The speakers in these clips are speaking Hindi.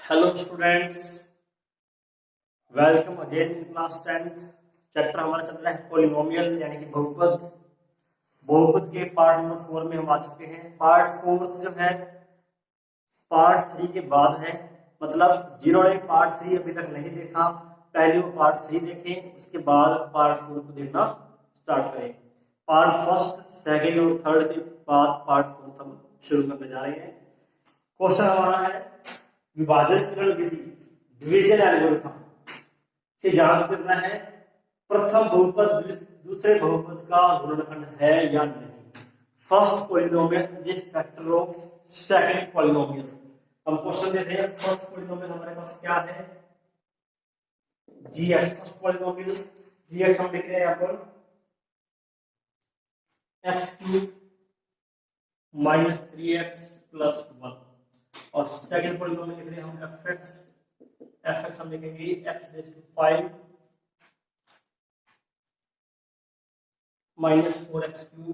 Hello students, welcome again in class 10th। Chapter हमारा चल रहा है पॉलिनोमियल यानी कि बहुपद। बहुपद के पार्ट नंबर 4 में हम आ चुके हैं। पार्ट 4 जो है पार्ट 3 के बाद है, मतलब जिन्होंने पार्ट 3 अभी तक नहीं देखा पहले वो पार्ट 3 देखें, उसके बाद पार्ट 4 को देखना स्टार्ट करें। पार्ट फर्स्ट, सेकंड और थर्ड के बाद पार्ट 4 हम शुरू करने जा रहे हैं। क्वेश्चन हमारा है विभाजनकरण विधि डिवीजन एल्गोरिथम से जांच करना है प्रथम बहुपद दूसरे बहुपद का गुणनखंड है या नहीं। First polynomial is factor of second polynomial. हम क्वेश्चन देख रहे हैं। फर्स्ट पॉलिनोमियल हमारे पास क्या है? gx। फर्स्ट पॉलिनोमियल gx हम लिख रहे हैं यहाँ पर x³ माइनस 3x प्लस 1 और सेकंड पॉलिनोमियल लिख रहे हैं हम fx हम लिखेंगे x⁵ minus 4x³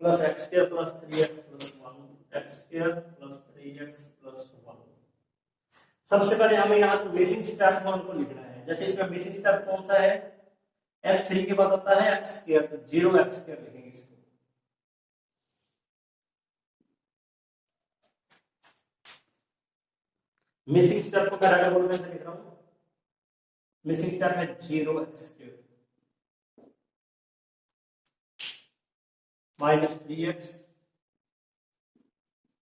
plus x² plus 3x plus 1 x² plus 3x plus 1। सबसे पहले हमें यहाँ तो मिसिंग स्टेप फॉर्म को लिखना है। जैसे इसमें मिसिंग स्टेप कौन सा है? x3 के बाद होता है x², तो 0x² लिखेंगे इसको। मिसिंग स्टेप को मैं बोलने से लिख रहा हूं। मिसिंग स्टेप है 0x² माइनस 3x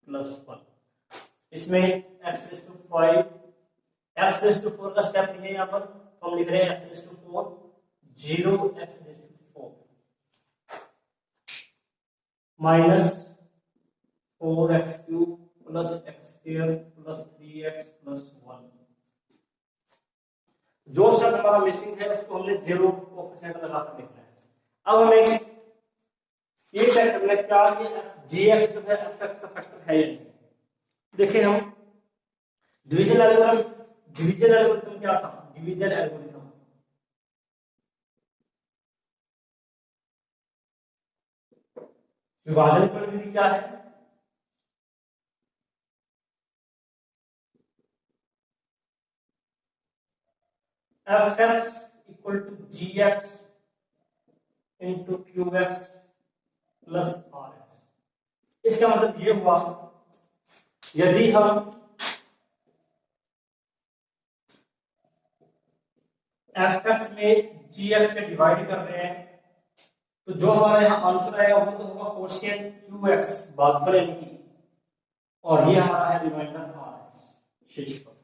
प्लस 1। इसमें x⁵ x⁴ का स्टेप नहीं है यहाँ पर, तो हम लिख रहे हैं x⁴ 0x⁴ minus 4x³ plus x² plus 3x plus 1। जो शब्द हमारा मिसिंग है उसको हमने 0 कोएफिशिएंट लगाकर लिखना है। अब हमें ये चेक करना है क्या ये gx जो है fx का फैक्टर है या नहीं। देखिए हम डिवीजन एल्गोरिथम क्या था? डिवीजन एल्गोरिथम विभाजन विधि क्या है? fx equal to gx into qx plus rx। इसका मतलब ये हुआ यदि हम fx में gx से डिवाइड कर रहे हैं तो जो हमारे यहाँ आंसर आएगा वो तो होगा कोशिएंट qx भागफल यानी कि, और ये हमारा है रिमाइंडर rx शेषफल।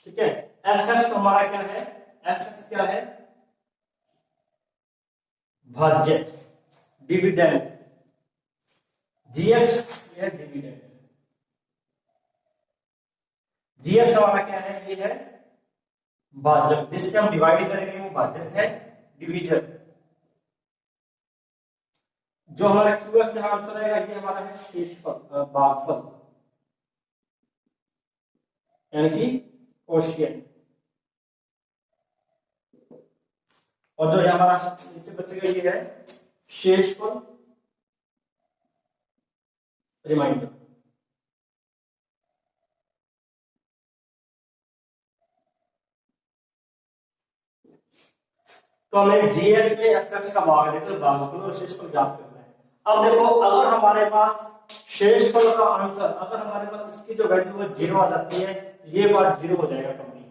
ठीक है, fx हमारा क्या है? fx क्या है? भाज्य डिविडेंड। gx ये है डिविडेंड। gx हमारा क्या है? ये है भाजक, जिससे हम डिवाइड करेंगे वो भाजक है डिवीजन। जो हमारा qx यहां आंसर आएगा ये हमारा है शेषफल भागफल यानी कि कोशिएंट। और जो हमारा नीचे बचेगा ये है शेषफल रिमाइंडर। तो हमें gx में fx का भाग लेकर भागफल और शेषफल ज्ञात करना है। अब देखो अगर हमारे पास शेषफल का आंसर, अगर हमारे पास इसकी जो वैल्यू है 0 आ जाती है, ये बात 0 हो जाएगा कंप्लीट।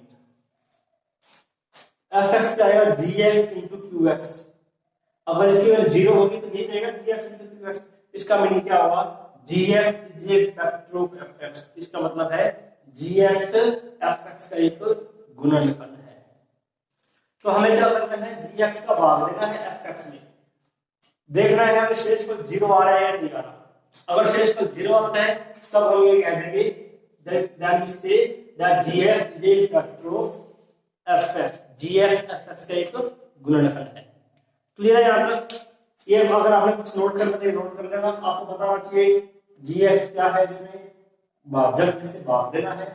fx क्या आएगा? gx into qx। अगर इसकी वैल्यू 0 होगी तो ये रहेगा gx इंटू qx। इसका मीनिंग क्या होगा? gx is a factor of fx। इसका मतलब है gx fx का एक गुणनखंड है। तो हमें क्या करना है? gx का भाग देना है fx में। देखना है हमें शेषफल 0 आ रहा है या नहीं आ रहा। अगर शेषफल 0 आता है तब हम ये कह देंगे that we say that gx is a factor of fx। gx fx का एक गुणनखंड है। क्लियर है यहाँ तक? ये अगर आपने कुछ नोट करना है नोट कर लेना। आपको पता होना चाहिए gx क्या है, इसमें भाजक जिसे भाग देना है,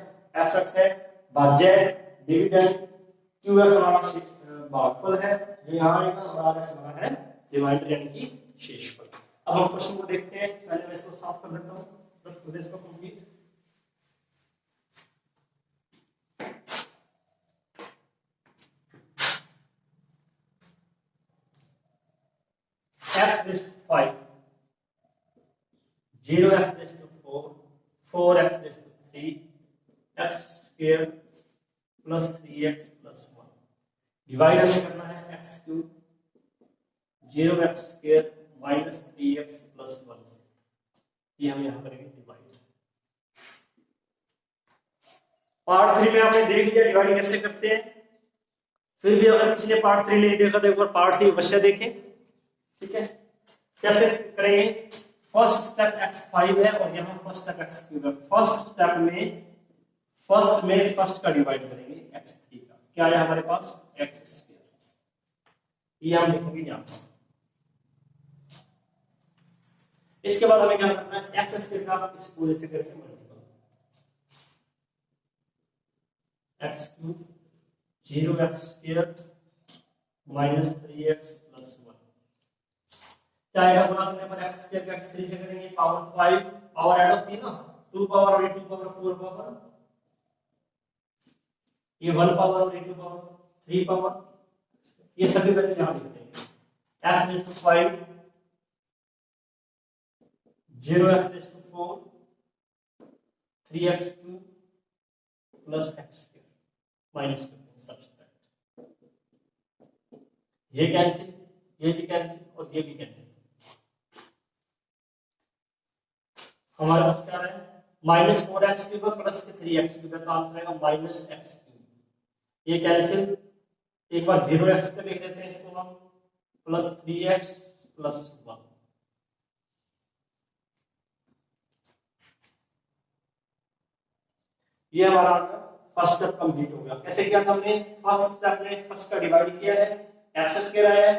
fx है भाज्य डिविडेंड, qx हमारा भागफल है जो यहाँ आएगा और rx हमारा है रिमाइंडर यानी कि शेषफल। अब हम क्वेश्चन को देखते हैं। पहले मैं इसको साफ कर देता हूँ, इसको complete. x raised to 5, 0x raised to 4, 4x raised to 3, x square plus 3x plus 1। Divide हमें करना है x cube 0x square minus 3x plus 1 से। ये हम यहाँ करेंगे डिवाइड। पार्ट 3 में आपने देख लिया डिवाइड कैसे करते हैं। फिर भी अगर किसी ने पार्ट 3 नहीं देखा तो एक बार पार्ट 3 अवश्य देखें। ठीक है, कैसे करेंगे। फर्स्ट स्टेप x5 है और यहाँ फर्स्ट स्टेप x3 है। फर्स्ट स्टेप में फर्स्ट का डिवाइड करेंगे x3 का। क्या है हमारे पास x स्क्वायर, ये हम लिखेंगे यहाँ पर। इसके बाद हमें क्या करना है, x स्क्वायर का इस पूरे से करके multiple, x cube 0x square minus 3x plus 1। क्या आएगा गुणा करने पर x स्क्वायर का x3 से करेंगे पावर 5, पावर ऐड होती है ना, 2 पावर और 2 पावर 4 पावर, ये 1 पावर और 2 पावर 3 पावर, ये सभी वैल्यू यहां लिख देंगे। x raise to 5, 0x raise to 4, 3x cube plus x square minus subtract, ये कैंसिल, ये भी कैंसिल और ये भी कैंसिल। हमारे पास क्या है minus 4x cube plus 3x cube, तो आंसर आएगा माइनस x क्यूब। ये कैंसिल, एक बार 0x पे लिख देते हैं इसको हम, प्लस 3x प्लस 1। ये हमारा फर्स्ट स्टेप कंप्लीट हो गया। कैसे किया था हमने, फर्स्ट स्टेप में फर्स्ट का डिवाइड किया है, x स्क्वायर आया है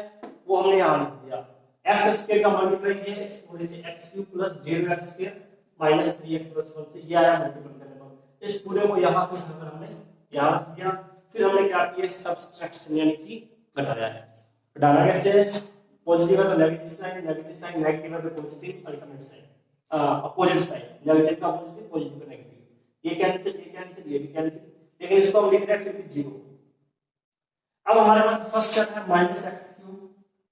वो हमने यहां लिख दिया। x स्क्वायर का मल्टीप्लाई किया है इस पूरे से x cube plus 0x square minus 3x plus 1 से, ये आया मल्टीपल करने पर। इस पूरे को यहां से उठाकर हमने यहां रख दिया। फिर हमने क्या किया, सब्सट्रैक्शन यानी कि घटाया है। घटाना कैसे, पॉजिटिव है तो negative sign, negative sign negative है तो positive, alternate sign opposite sign, negative का पॉजिटिव, पॉजिटिव का नेगेटिव, ये कैंसिल, ये कैंसिल, ये भी कैंसिल, लेकिन इसको हम लिख रहे हैं फिर भी 0। अब हमारे पास फर्स्ट स्टेप है माइनस एक्स क्यूब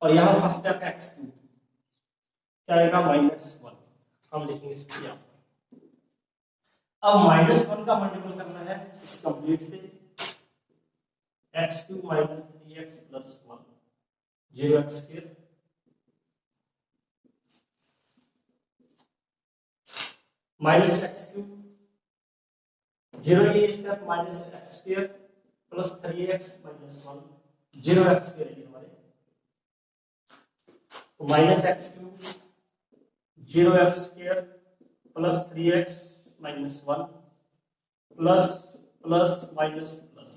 और यहाँ फर्स्ट स्टेप है एक्स क्यूब, क्या आएगा माइनस 1, हम लिखेंगे इसको यहाँ। अब माइनस 1 का मल्टीपल करना है इस कंप्लीट से, x cube minus 3x plus 1, 0x square minus x cube 0 ये step minus x square plus 3x minus 1, 0x square है हमारे, तो minus x cube 0x square plus 3x minus 1 plus plus minus plus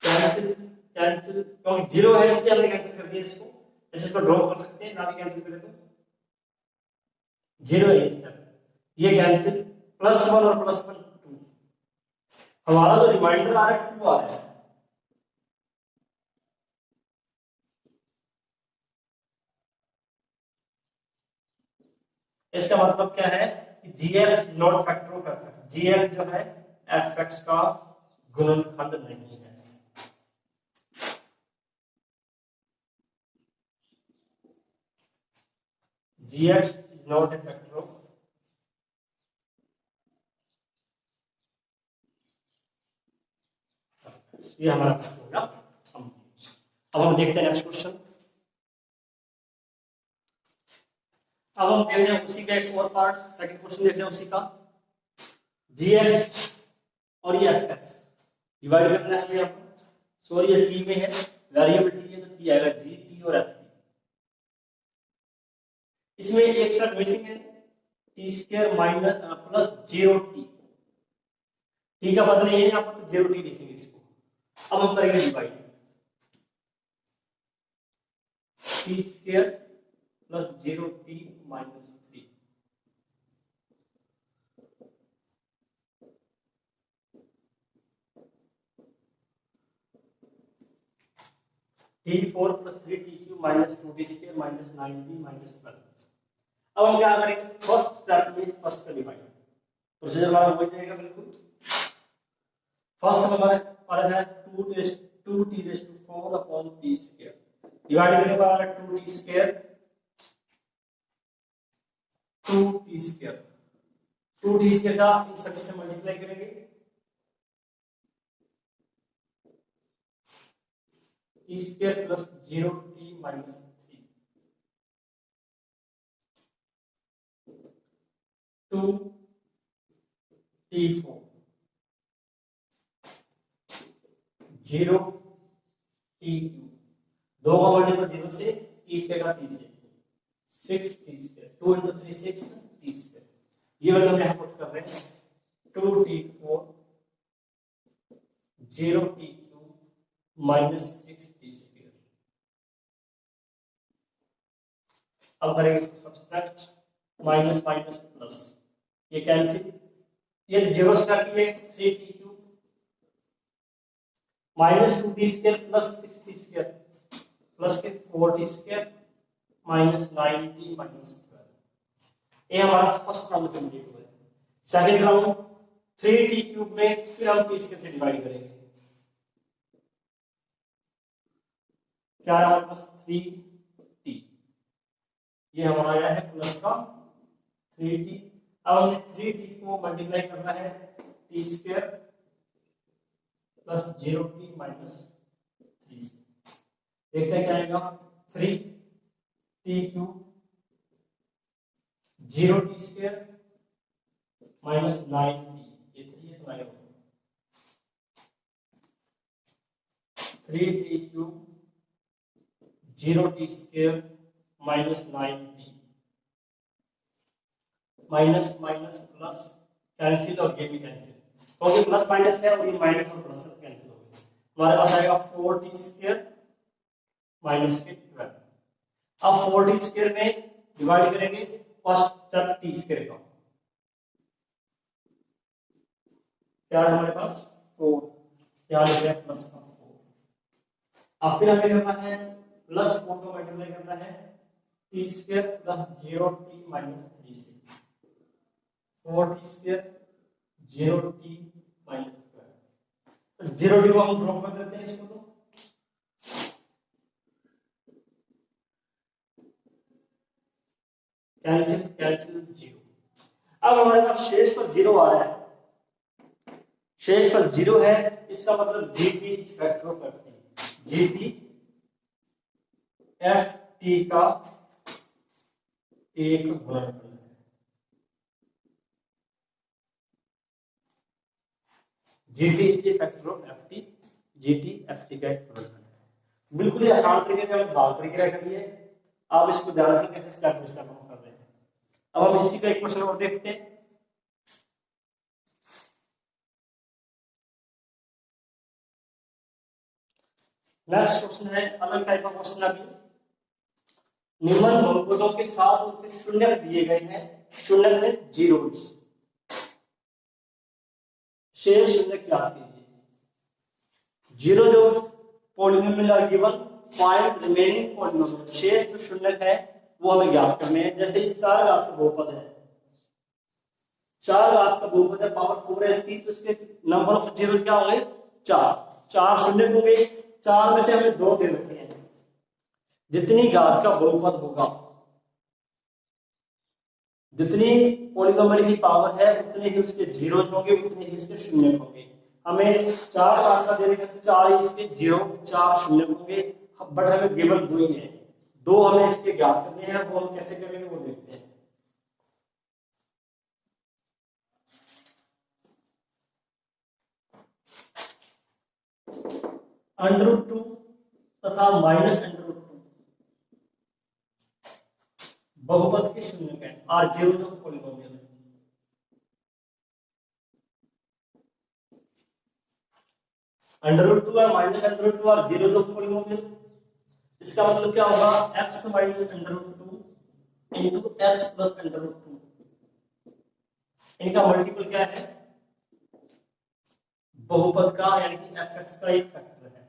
cancel, cancel क्योंकि 0 है इसलिए हमने कैंसिल कर दिया इसको, ऐसे इसको ड्रॉ कर सकते हैं ना भी कैंसिल करें तो 0 है इसका, ये कैंसिल, प्लस 1 और प्लस 1 2, हमारा जो रिमाइंडर आ रहा है 2 आ रहा है। इसका मतलब क्या है कि gx is not factor of fx, gx जो है fx का गुणनखंड नहीं है। gx is not a factor of ये हमारा प्रश्न होगा। अब हम देखते हैं नेक्स्ट क्वेश्चन। अब हम देख रहे हैं उसी का एक और पार्ट, सेकंड क्वेश्चन देख रहे हैं उसी का। gx और ये fx डिवाइड करना है हमें, सॉरी ये t में है, वेरिएबल t है तो t आएगा g, t और f। इसमें एक शर्त मिसिंग है, T square minus plus 0t, T का बदले ये यहाँ पर तो 0t लिखेंगे इसको। अब हम करेंगे divide, T square plus 0t minus 3, t4 plus 3t3 minus 2t² minus 9t minus 12। अब हम क्या करेंगे, फर्स्ट स्टेप में फर्स्ट का डिवाइड, प्रोसीजर हमारा वही रहेगा बिल्कुल। फर्स्ट हमारे पास है 2t4 अपॉन t², डिवाइड करने पर आ रहा है 2t², 2t² का इन सभी से मल्टीप्लाई करेंगे, t² plus 0t minus 3, 2t4 0t3, 2 का मल्टीपल 0 से, t² का t से 6t², 2 into 3 6 t², ये वाला हम यहाँ पुट कर रहे हैं 2t4 0t3 माइनस 6t²। अब करेंगे इसको सब्सट्रैक्ट, माइनस माइनस प्लस, ये कैंसिल, ये 0 से काटिए 3t³ minus 2t² plus 6t² plus के 4t² माइनस 9t माइनस 12। ये हमारा फर्स्ट राउंड कंप्लीट हुआ है। सेकंड राउंड 3t³ में फिर हम t² से डिवाइड करेंगे, क्या है हमारे पास 3t, ये हमारा आया है प्लस का 3t। अब हमें 3t को मल्टीप्लाई करना है t² प्लस 0t माइनस 3 से, देखते हैं क्या आएगा 3t³ 0t² माइनस 9t, ये 3 है तो 9 होगा, 3t³ 0t² minus 9t, minus minus plus cancel और ये भी कैंसिल, क्योंकि प्लस माइनस है और ये माइनस और प्लस कैंसिल हो गए, हमारे पास आएगा 4t² माइनस के 12। अब 4t² में डिवाइड करेंगे फर्स्ट स्टेप t² का, क्या है हमारे पास 4, यहाँ लिख रहे हैं प्लस का 4। अब फिर हमें करना है प्लस 4 को मल्टीप्लाई करना है t² प्लस 0t माइनस 3 से, 4t² 0t माइनस 12, 0t को हम ड्रॉप कर देते हैं इसको, तो कैंसिल कैंसिल 0। अब हमारे पास शेष पर 0 आ रहा है, शेष पर 0 है, इसका मतलब GT factor of ft, GT ft का एक गुणनफल है, GT factor of ft, GT ft का एक गुणनफल है। बिल्कुल ही आसान तरीके से हमने भाग प्रक्रिया करी है, आप इसको ध्यान रखें कैसे स्टेप बाय स्टेप हम कर रहे हैं। अब हम इसी का एक क्वेश्चन और देखते हैं। नेक्स्ट क्वेश्चन है अलग टाइप का क्वेश्चन, अभी निम्न बहुपदों के साथ उनके शून्य दिए गए हैं, शून्य में जीरोस, शेष शून्य ज्ञात कीजिए। जीरो जो polynomial are given, find remaining polynomial, शेष जो शून्य है वो हमें ज्ञात करने हैं। जैसे 4 घात का बहुपद है, 4 घात का बहुपद है, पावर 4 है इसकी, तो इसके नंबर ऑफ जीरो क्या होंगे 4, 4 शून्य होंगे, 4 में से हमें 2 दे रखे हैं। जितनी घात का बहुपद होगा, जितनी पॉलिनोमियल की पावर है उतने ही उसके जीरो होंगे, उतने ही उसके शून्य होंगे। हमें 4 घात का दे रखे 4 इसके जीरो, 4 शून्य होंगे, बट हमें गिवन 2 ही है, 2 हमें इसके ज्ञात करने हैं। वो हम कैसे करेंगे वो देखते हैं। √2 तथा -√2 बहुपद के शून्य है, आर जीरो जो पॉलिनोमियल है। √2 और -√2 और जीरो जो पॉलिनोमियल, इसका मतलब क्या होगा x minus √2 into x plus √2, इनका मल्टीपल क्या है बहुपद का, यानी कि fx का एक फैक्टर है।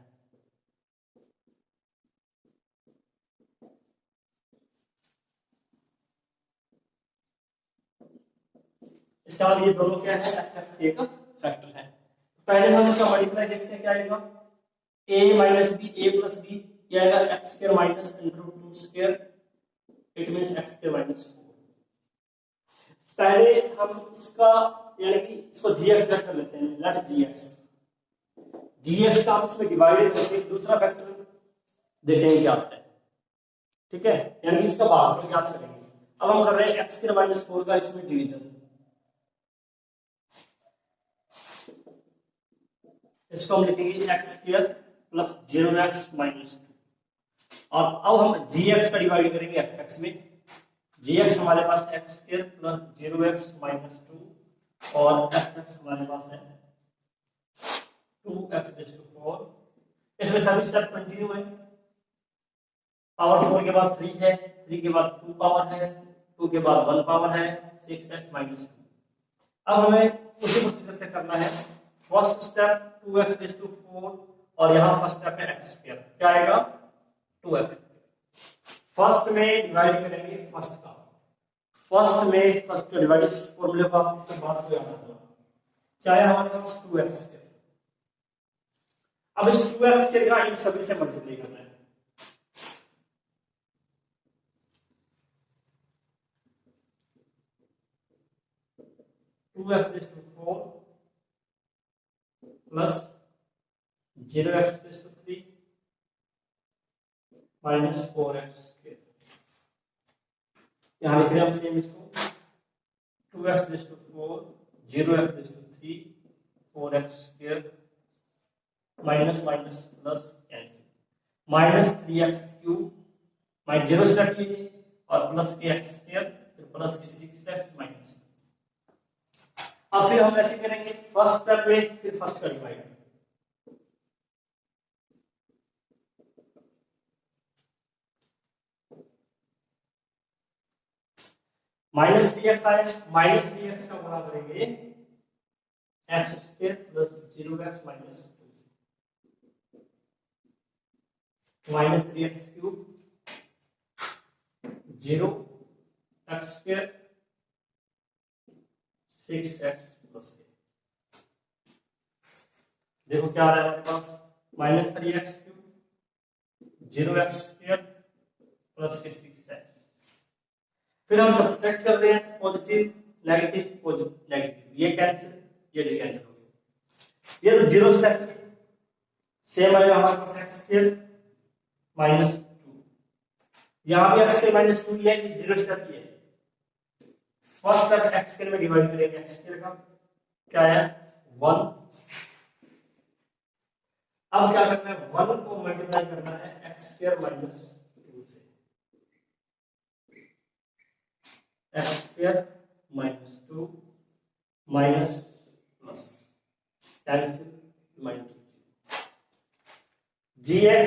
इसका मतलब ये दोनों क्या है, fx के एक फैक्टर है। पहले हम इसका मल्टीप्लाई देखते हैं, क्या आएगा a minus B, a plus B, ये आएगा X square minus under root 2 square, it means X square minus 4। पहले हम इसका यानी कि इसको gx कर लेते हैं, लेट gx का हम इसमें डिवाइड करके दूसरा फैक्टर देखेंगे क्या आता है, ठीक है, यानी कि इसका भाग ज्ञात करेंगे। अब हम कर रहे हैं एक्स स्क्वायर माइनस 4 का इसमें डिवीजन, इसको हम लिखेंगे x square plus 0x minus 2, और अब हम gx का डिवाइड करेंगे fx में। gx हमारे पास x square plus 0x minus 2 और fx हमारे पास है 2x4। इसमें सभी स्टेप कंटिन्यू है, पावर 4 के बाद 3 है, 3 के बाद 2 पावर है, 2 के बाद 1 पावर है, 6x माइनस 2। अब हमें उसी प्रोसीजर से करना है। फर्स्ट स्टेप 2x4 और यहाँ फर्स्ट स्टेप है एक्स स्क्वायर, क्या आएगा 2x। फर्स्ट में डिवाइड करेंगे फर्स्ट का, फर्स्ट में फर्स्ट का डिवाइड, इस फॉर्मूले को आप इससे बात को याद रखना, क्या है हमारे पास 2x। अब इस 2x का इन सभी से मल्टीप्लाई करना है, two X to 4 plus 0x to 3 minus 4x। यहाँ लिख रहे हैं हम सेम इसको, 2x to 4 0x to 3 4x square minus minus plus cancel, minus 3x cube minus 0 से हटिए और प्लस के x स्क्वायर, फिर प्लस के 6x माइनस। अब फिर हम ऐसे करेंगे फर्स्ट स्टेप में, फिर फर्स्ट का डिवाइड, माइनस 3x आए, माइनस 3x का गुणा करेंगे x square plus 0x minus 2 minus 3x cube 0x square 6x plus. देखो क्या आ रहा है हमारे पास, minus 3x cube 0x square plus के 6x। फिर हम सब्सट्रैक्ट कर रहे हैं, पॉजिटिव नेगेटिव नेगेटिव, ये कैंसिल, ये भी कैंसिल हो गया। ये तो जीरो स्टेप है, सेम आएगा हमारे पास एक्स स्क्वायर माइनस 2, यहां भी एक्स स्क्वायर माइनस 2 ये जीरो स्टेप है। फर्स्ट स्टेप एक्स स्क्वायर में डिवाइड करेंगे, एक्स स्क्वायर का क्या है 1। अब क्या करना है, 1 को मल्टीप्लाई करना है एक्स स्क्वायर माइनस 2 से, x square minus 2 minus plus cancel minus gx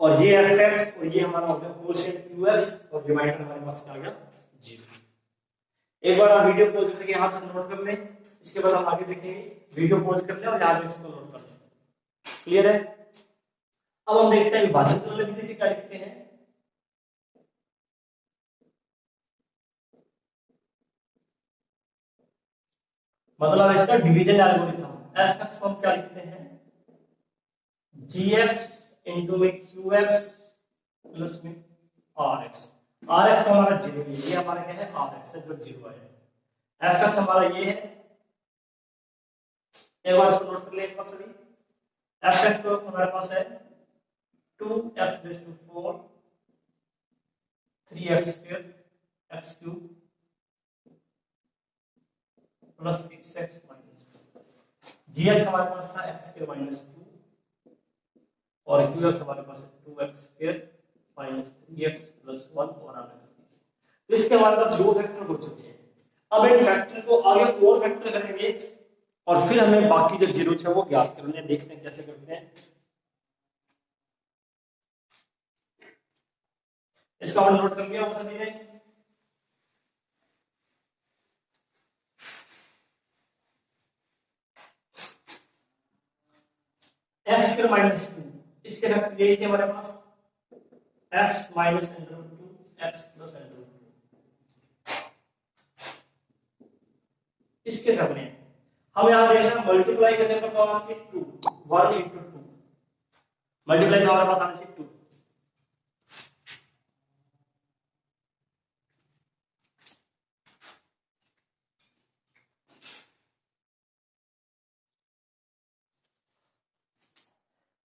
और ये fx और ये हमारा हो गया कोशेंट qx और रिमाइंडर हमारे पास क्या आ गया 0। एक बार आप वीडियो पॉज करके यहां तक नोट कर लें, इसके बाद हम आगे देखेंगे। वीडियो पॉज कर लें और यहां इसको नोट कर लें, क्लियर है। अब हम देखते हैं विभाजन वाली विधि से क्या लिखते हैं। मतलब इसका डिवीजन एल्गोरिथम, fx को हम क्या लिखते हैं gx इनटू में qx प्लस में rx। rx तो हमारा 0 है, ये हमारा क्या है rx है जो 0 है। fx हमारा ये है, एक बार इसको नोट कर ले एक बार सभी। fx को हमारे पास है 2x4 3x square x cube plus 6x minus 2। gx हमारे पास था x स्क्वायर माइनस 2 और qx हमारे पास है 2x square minus 3x plus 1 और rx। तो इसके हमारे पास दो फैक्टर हो चुके हैं। अब इन फैक्टर को आगे और फैक्टर करेंगे और फिर हमें बाकी जो जीरो है वो ज्ञात करने हैं। देखते हैं कैसे करते हैं। इसका हम नोट कर लिया हम सभी ने। एक्स स्क्वायर माइनस 2 इसके फैक्टर यही थे हमारे पास, x minus under root 2 x plus under root 2। इसके करने हैं। हम यहाँ देख रहे हैं मल्टीप्लाई करने पर तो आंसर 2, 1 into 2 मल्टीप्लाई तो हमारे पास आंसर 2।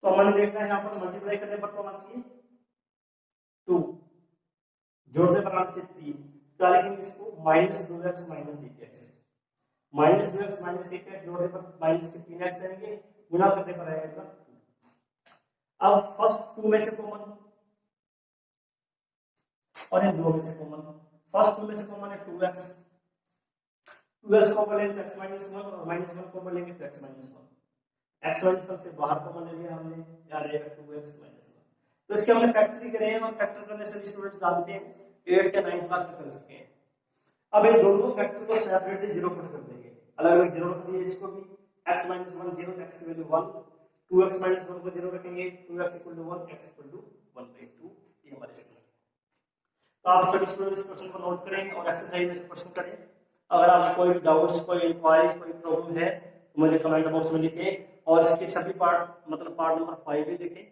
तो हमें देखना है यहाँ पर मल्टीप्लाई करने पर तो आंसर 2, जोड़ने पर आंसर 3, क्या लिखेंगे इसको -2x - 3x, -2x - 3x जोड़ने पर माइनस के 3x रहेंगे, गुणा करने पर आएगा। अब फर्स्ट 2 में से कॉमन और इन 2 में से कॉमन, फर्स्ट 2 में से कॉमन है 2x, 2x कॉमन लेंगे तो x - 1 और -1 कॉमन लेंगे तो x - 1, x - 1 से बाहर कॉमन ले लिया हमने, क्या रहेगा 2x - 1। तो इसके हमने फैक्टरी करे हैं और फैक्टर करने से भी स्टूडेंट्स जानते हैं 8th या 9th क्लास में कर चुके हैं। अब इन दोनों फैक्टर को सेपरेटली जीरो पुट कर देंगे, अलग-अलग जीरो रख दिए इसको भी, x - 1 0, x की वैल्यू 1, 2x - 1 को जीरो रखेंगे, 2x = 1, x = 1/2, ये हमारे इसमें। तो आप सभी स्टूडेंट्स इस क्वेश्चन को नोट करें और एक्सरसाइज में क्वेश्चन करें। अगर आपको कोई डाउट्स, कोई इंक्वायरी, कोई प्रॉब्लम है तो मुझे कमेंट बॉक्स में लिखें और इसके सभी पार्ट मतलब पार्ट नंबर 5 भी देखें।